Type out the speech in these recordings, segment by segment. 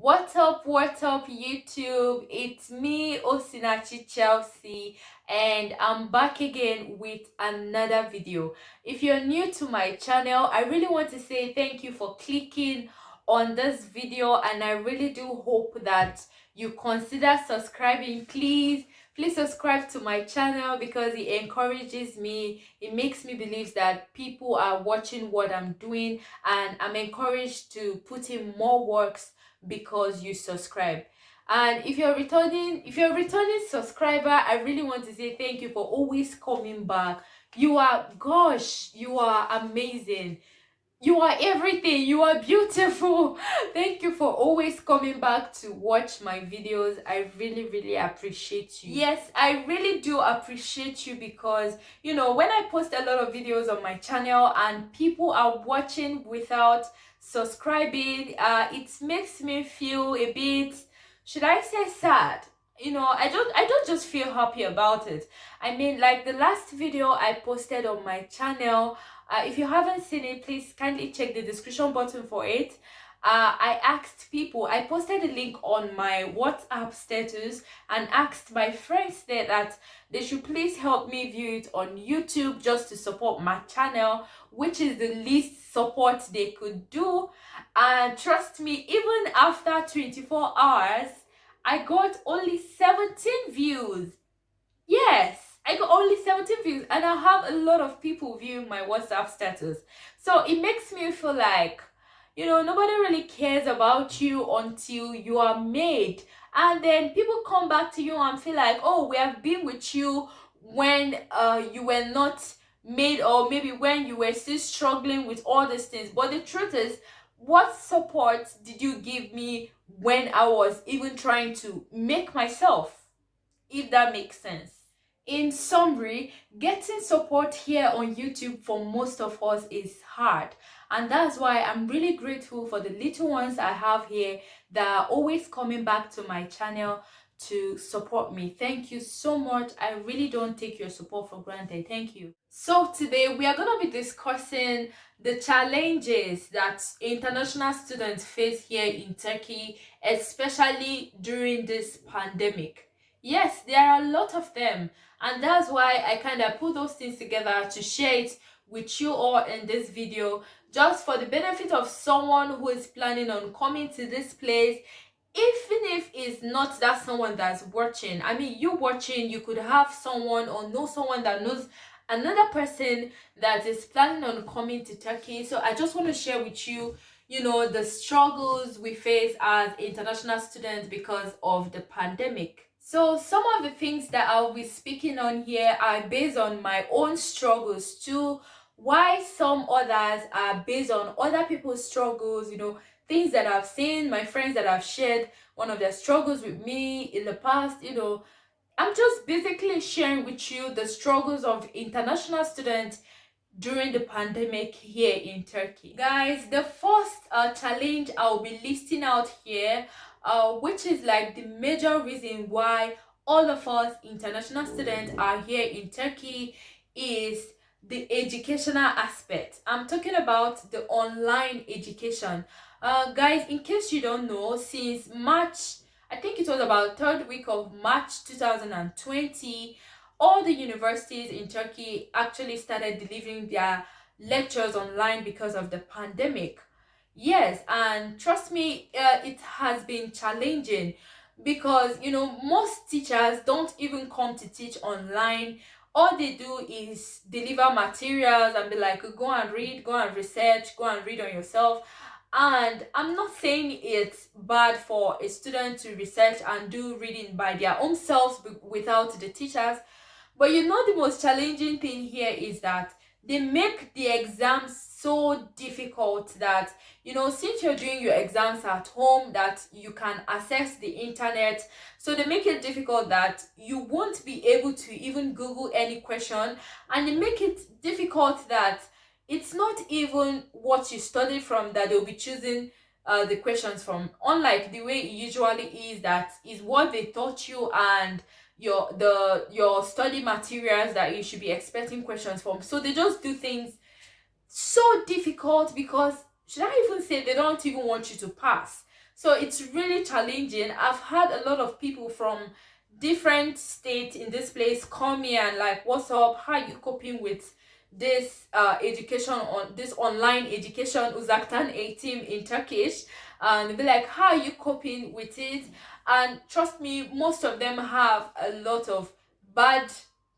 What's up, YouTube? It's me, Osinachi Chelsea, and I'm back again with another video. If you're new to my channel, I really want to say thank you for clicking on this video, and I really do hope that you consider subscribing. Please subscribe to my channel because it encourages me. It makes me believe that people are watching what I'm doing, and I'm encouraged to put in more works because you subscribe. And if you're a returning subscriber, I really want to say thank you for always coming back. You are amazing. You are everything. You are beautiful. Thank you for always coming back to watch my videos. I really appreciate you. Yes, I really do appreciate you because, when I post a lot of videos on my channel and people are watching without subscribing, it makes me feel a bit, should I say, sad. I don't just feel happy about it. I mean, like the last video I posted on my channel, if you haven't seen it, please kindly check the description button for it. I posted a link on my WhatsApp status and asked my friends there that they should please help me view it on YouTube just to support my channel, which is the least support they could do. And trust me, even after 24 hours, I got only 17 views. Yes, I got only 17 views, and I have a lot of people viewing my WhatsApp status. So it makes me feel like, nobody really cares about you until you are made. And then people come back to you and feel like, oh, we have been with you when you were not made, or maybe when you were still struggling with all these things. But the truth is, what support did you give me when I was even trying to make myself? If that makes sense. In summary, getting support here on YouTube for most of us is hard. And that's why I'm really grateful for the little ones I have here that are always coming back to my channel to support me. Thank you so much. I really don't take your support for granted. Thank you. So today we are going to be discussing the challenges that international students face here in Turkey, especially during this pandemic. Yes, there are a lot of them, and that's why I kind of put those things together to share it with you all in this video, just for the benefit of someone who is planning on coming to this place. Even if it's not that someone that's watching, I mean, you watching, you could have someone or know someone that knows another person that is planning on coming to Turkey. So I just want to share with you, the struggles we face as international students because of the pandemic. So some of the things that I'll be speaking on here are based on my own struggles too, why some others are based on other people's struggles, things that I've seen, my friends that have shared one of their struggles with me in the past. I'm just basically sharing with you the struggles of international students during the pandemic here in Turkey. Guys, the first challenge I'll be listing out here, which is like the major reason why all of us international students are here in Turkey, is the educational aspect. I'm talking about the online education. Guys, in case you don't know, since March, I think it was about third week of March 2020, all the universities in Turkey actually started delivering their lectures online because of the pandemic. Yes, and trust me, it has been challenging because most teachers don't even come to teach online. All they do is deliver materials and be like, go and read, go and research, go and read on yourself. And I'm not saying it's bad for a student to research and do reading by their own selves without the teachers, but the most challenging thing here is that they make the exams so difficult that, since you're doing your exams at home, that you can access the internet. So they make it difficult that you won't be able to even Google any question. And they make it difficult that it's not even what you studied from that they'll be choosing the questions from. Unlike the way it usually is, that is what they taught you and your study materials that you should be expecting questions from. So they just do things so difficult because, should I even say, they don't even want you to pass. So it's really challenging. I've had a lot of people from different states in this place call me and like, what's up, how are you coping with this education, on this online education, uzaktan eğitim in Turkish, and be like, how are you coping with it? And trust me, most of them have a lot of bad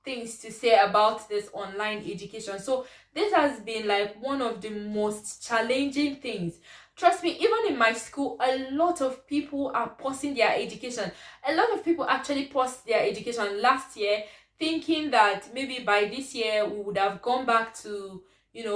things to say about this online education. So this has been like one of the most challenging things. Trust me, even in my school, a lot of people are pausing their education. A lot of people actually paused their education last year, thinking that maybe by this year we would have gone back to,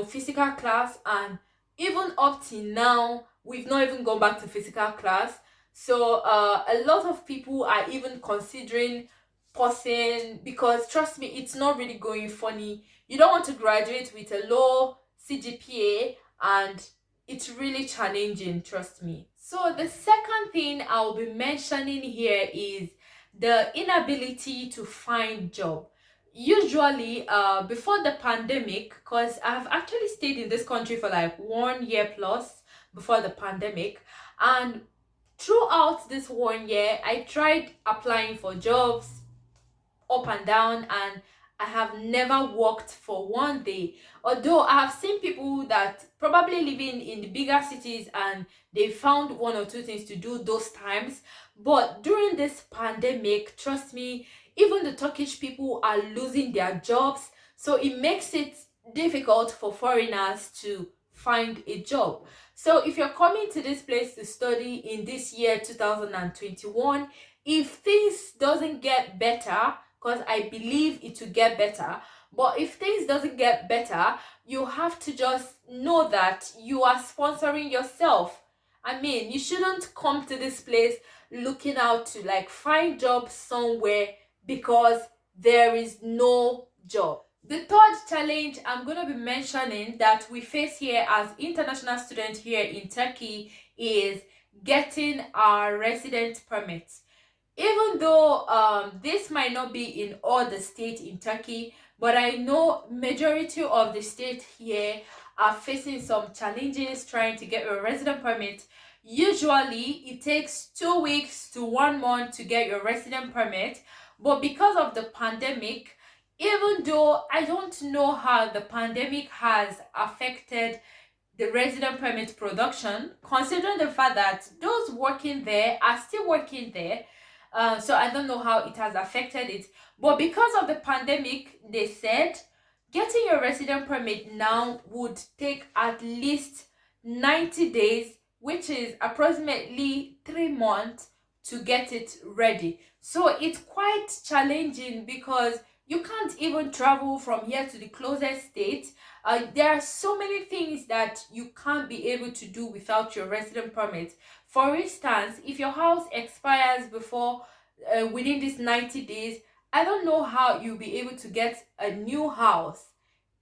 physical class. And even up till now, we've not even gone back to physical class. So a lot of people are even considering pausing, because trust me, it's not really going funny. You don't want to graduate with a low CGPA, and it's really challenging, trust me. So the second thing I'll be mentioning here is the inability to find job. Usually before the pandemic, because I've actually stayed in this country for like 1 year plus before the pandemic, and throughout this 1 year I tried applying for jobs up and down, and I have never worked for one day. Although I have seen people that probably living in the bigger cities and they found one or two things to do those times. But during this pandemic, trust me, even the Turkish people are losing their jobs. So it makes it difficult for foreigners to find a job. So if you're coming to this place to study in this year 2021, if things doesn't get better, because I believe it will get better, but if things doesn't get better, you have to just know that you are sponsoring yourself. I mean, you shouldn't come to this place looking out to like find jobs somewhere because there is no job. The third challenge I'm going to be mentioning that we face here as international students here in Turkey is getting our resident permits. Even though this might not be in all the states in Turkey, but I know majority of the states here are facing some challenges trying to get a resident permit. Usually it takes 2 weeks to 1 month to get your resident permit, but because of the pandemic, even though I don't know how the pandemic has affected the resident permit production, considering the fact that those working there are still working there. So I don't know how it has affected it. But because of the pandemic, they said getting your resident permit now would take at least 90 days, which is approximately 3 months to get it ready. So it's quite challenging because you can't even travel from here to the closest state. There are so many things that you can't be able to do without your resident permit. For instance, if your house expires before within these 90 days, I don't know how you'll be able to get a new house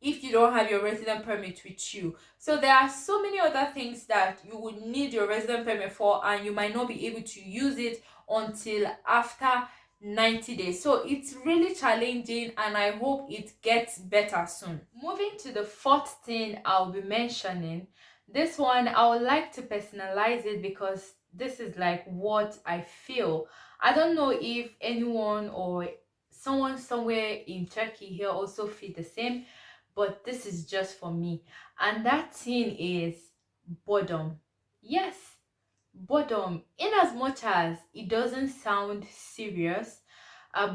if you don't have your resident permit with you. So there are so many other things that you would need your resident permit for, and you might not be able to use it until after 90 days. So it's really challenging, and I hope it gets better soon. Moving to the fourth thing I'll be mentioning, this one I would like to personalize it because this is like what I feel. I don't know if anyone or someone somewhere in Turkey here also feel the same, but this is just for me. And that thing is boredom. Yes, boredom. In as much as it doesn't sound serious,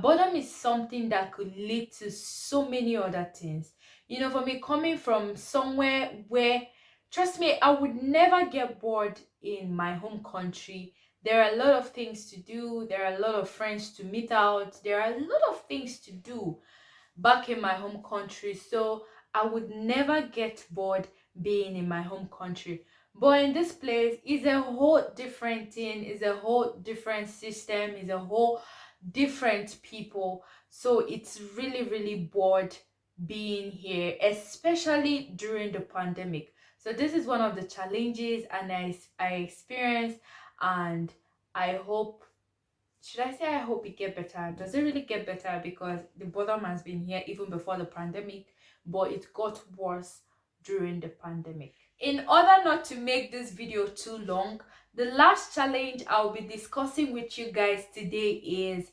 boredom is something that could lead to so many other things. For me, coming from somewhere where, trust me, I would never get bored in my home country. There are a lot of things to do, there are a lot of friends to meet out, there are a lot of things to do back in my home country. So I would never get bored being in my home country. But in this place is a whole different thing, is a whole different system, is a whole different people. So it's really, really bored being here, especially during the pandemic. So this is one of the challenges and I experienced, and I hope, should I say I hope it get better? Does it really get better? Because the boredom has been here even before the pandemic, but it got worse during the pandemic. In order not to make this video too long, The last challenge I'll be discussing with you guys today is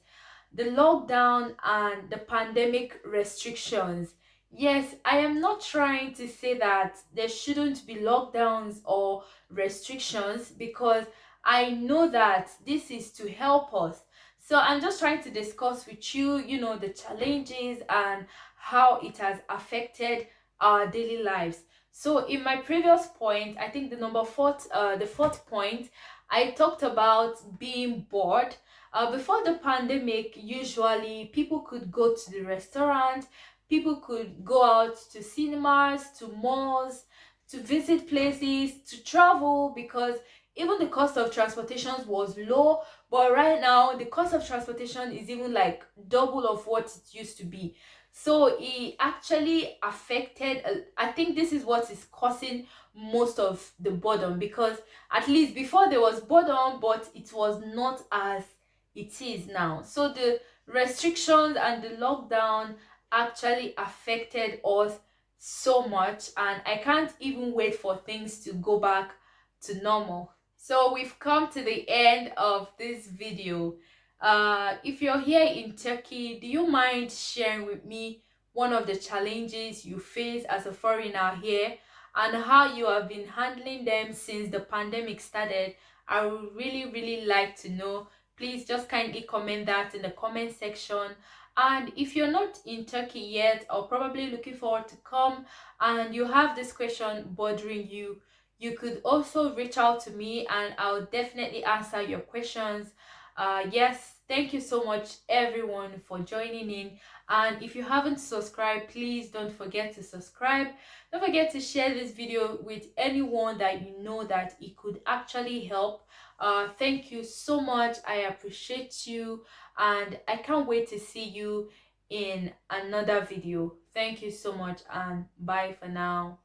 the lockdown and the pandemic restrictions. Yes, I am not trying to say that there shouldn't be lockdowns or restrictions, because I know that this is to help us. So I'm just trying to discuss with you, the challenges and how it has affected our daily lives. So in my previous point, I think the fourth point, I talked about being bored. Before the pandemic, usually people could go to the restaurant, people could go out to cinemas, to malls, to visit places, to travel, because even the cost of transportation was low. But right now, the cost of transportation is even like double of what it used to be. So it actually affected, I think this is what is causing most of the boredom, because at least before there was boredom, but it was not as it is now. So the restrictions and the lockdown actually affected us so much, and I can't even wait for things to go back to normal. So we've come to the end of this video. If you're here in Turkey, do you mind sharing with me one of the challenges you face as a foreigner here, and how you have been handling them since the pandemic started? I would really like to know. Please just kindly comment that in the comment section. And if you're not in Turkey yet, or probably looking forward to come, and you have this question bothering you, you could also reach out to me and I'll definitely answer your questions. Yes, thank you so much everyone for joining in. And if you haven't subscribed, please don't forget to subscribe. Don't forget to share this video with anyone that you know that it could actually help. Thank you so much. I appreciate you, and I can't wait to see you in another video. Thank you so much, and bye for now.